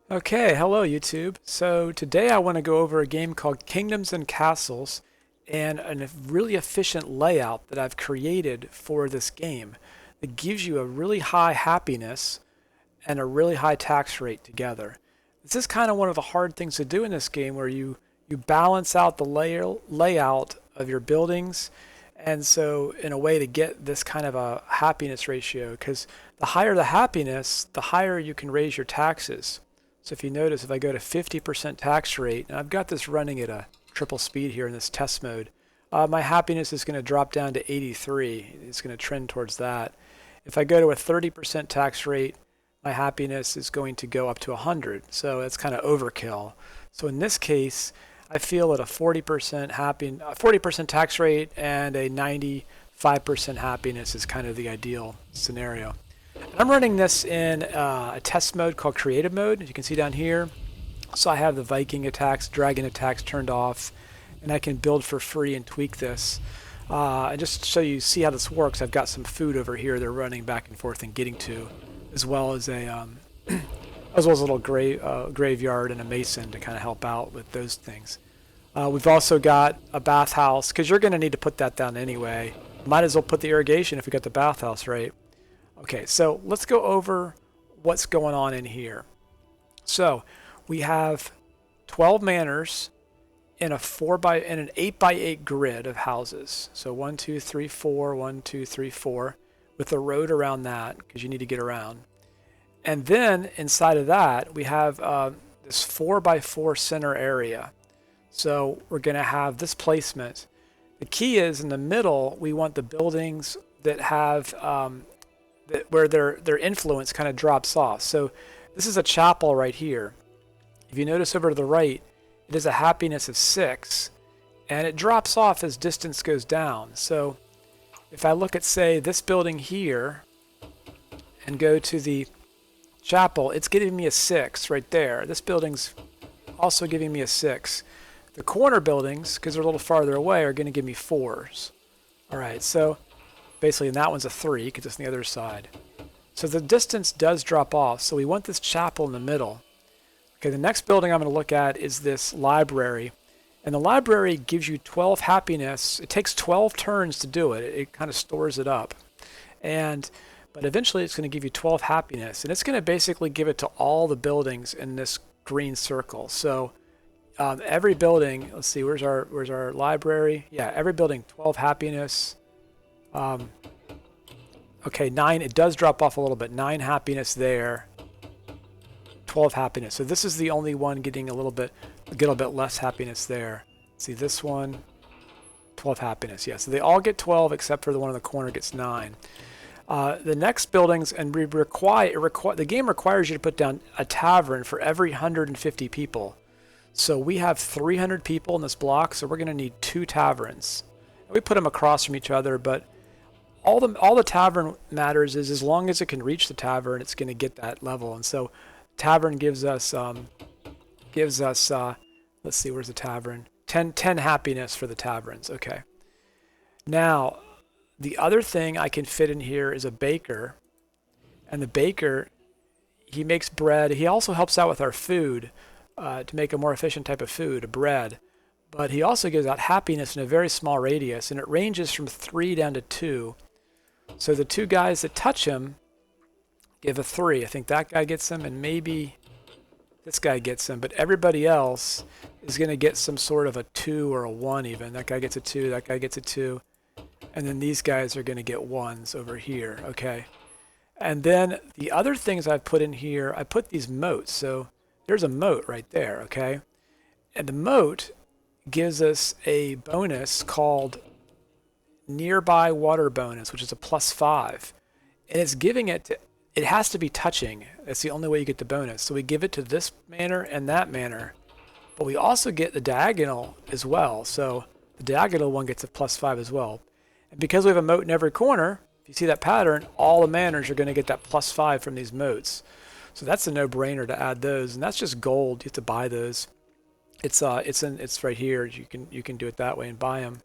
Okay, hello YouTube. So today I want to go over a game called Kingdoms and Castles and a really efficient layout that I've created for this game that gives you a really high happiness and a really high tax rate together. This is kind of one of the hard things to do in this game where you balance out the layout of your buildings, and so in a way to get this kind of a happiness ratio, because the higher the happiness, the higher you can raise your taxes. So if you notice, if I go to 50% tax rate, and I've got this running at a triple speed here in this test mode, my happiness is going to drop down to 83. It's going to trend towards that. If I go to a 30% tax rate, my happiness is going to go up to 100. So it's kind of overkill. So in this case, I feel at a 40% tax rate and a 95% happiness is kind of the ideal scenario. And I'm running this in a test mode called creative mode, as you can see down here. So I have the Viking attacks, dragon attacks turned off, and I can build for free and tweak this. And just so you see how this works, I've got some food over here they're running back and forth and getting to, as well as a little graveyard and a mason to kind of help out with those things. We've also got a bathhouse, because you're going to need to put that down anyway. Might as well put the irrigation if we got the bathhouse right. Okay, so let's go over what's going on in here. So we have 12 manors in an 8 by 8 grid of houses. So 1, 2, 3, 4, 1, 2, 3, 4, with a road around that because you need to get around. And then inside of that, we have this 4 by 4 center area. So we're going to have this placement. The key is in the middle, we want the buildings that have where their influence kind of drops off. So this is a chapel right here. If you notice over to the right, it is a happiness of 6, and it drops off as distance goes down. So if I look at, say, this building here and go to the chapel, it's giving me a 6 right there. This building's also giving me a 6. The corner buildings, because they're a little farther away, are going to give me 4s. All right, so basically, and that one's a 3 because it's on the other side. So the distance does drop off. So we want this chapel in the middle. Okay, the next building I'm going to look at is this library. And the library gives you 12 happiness. It takes 12 turns to do it. It kind of stores it up. But eventually it's going to give you 12 happiness. And it's going to basically give it to all the buildings in this green circle. So every building, let's see, where's our library? Yeah, every building, 12 happiness. Okay, 9, it does drop off a little bit. 9 happiness there. 12 happiness. So this is the only one getting a little bit less happiness there. See this one, 12 happiness. Yeah, so they all get 12 except for the one in the corner gets 9. The next buildings, and the game requires you to put down a tavern for every 150 people. So we have 300 people in this block, so we're going to need 2 taverns. We put them across from each other, but all the tavern matters is as long as it can reach the tavern, it's going to get that level. And so tavern gives us let's see, where's the tavern? 10 happiness for the taverns. Okay. Now, the other thing I can fit in here is a baker. And the baker, he makes bread. He also helps out with our food to make a more efficient type of food, a bread. But he also gives out happiness in a very small radius, and it ranges from 3 down to 2. So the 2 guys that touch him give a 3. I think that guy gets him, and maybe this guy gets him. But everybody else is going to get some sort of a 2 or a 1 even. That guy gets a 2, that guy gets a 2. And then these guys are going to get 1s over here, okay? And then the other things I've put in here, I put these moats. So there's a moat right there, okay? And the moat gives us a bonus called nearby water bonus, which is a +5. And it's giving it has to be touching. That's the only way you get the bonus. So we give it to this manor and that manor. But we also get the diagonal as well. So the diagonal one gets a +5 as well. And because we have a moat in every corner, if you see that pattern, all the manors are going to get that +5 from these moats. So that's a no-brainer to add those. And that's just gold. You have to buy those. It's right here. You can do it that way and buy them.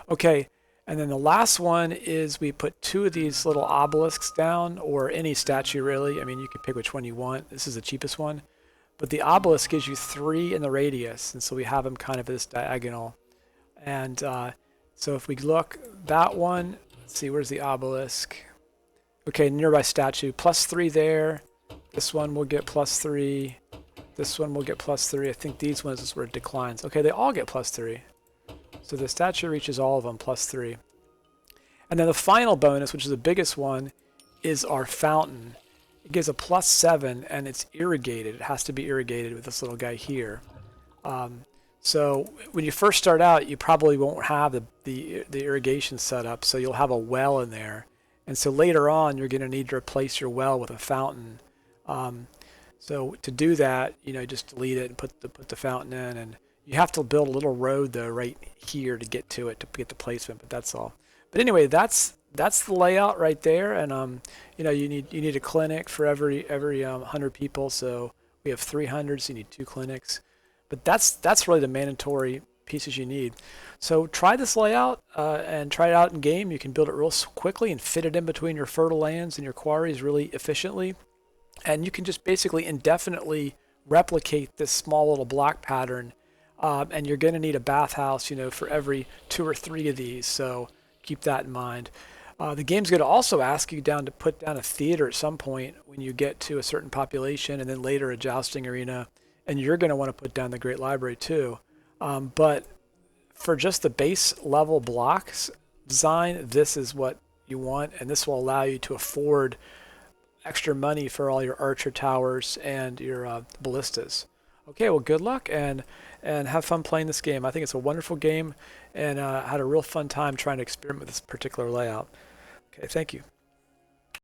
Okay, and then the last one is we put 2 of these little obelisks down, or any statue really. I mean, you can pick which one you want. This is the cheapest one. but the obelisk gives you 3 in the radius, and so we have them kind of this diagonal. And so if we look, that one, let's see, where's the obelisk? Okay, nearby statue, +3 there. This one will get +3. This one will get +3. I think these ones is where it declines. Okay, they all get +3. So the statue reaches all of them +3. And then the final bonus, which is the biggest one, is our fountain. It gives a +7, and it's irrigated. It has to be irrigated with this little guy here. So when you first start out, you probably won't have the irrigation set up, so you'll have a well in there. And so later on, you're going to need to replace your well with a fountain. So to do that, just delete it and put the fountain in. And you have to build a little road though right here to get to it, to get the placement. But that's all. But anyway, that's the layout right there. And you need a clinic for every 100 people. So we have 300, so you need 2 clinics. But that's really the mandatory pieces you need. So try this layout and try it out in game. You can build it real quickly and fit it in between your fertile lands and your quarries really efficiently. And you can just basically indefinitely replicate this small little block pattern. And you're going to need a bathhouse, for every 2 or 3 of these. So keep that in mind. The game's going to also ask you to put down a theater at some point when you get to a certain population, and then later a jousting arena. And you're going to want to put down the Great Library too. But for just the base level blocks design, this is what you want, and this will allow you to afford extra money for all your archer towers and your ballistas. Okay, well, good luck and have fun playing this game. I think it's a wonderful game, and I had a real fun time trying to experiment with this particular layout. Okay, thank you.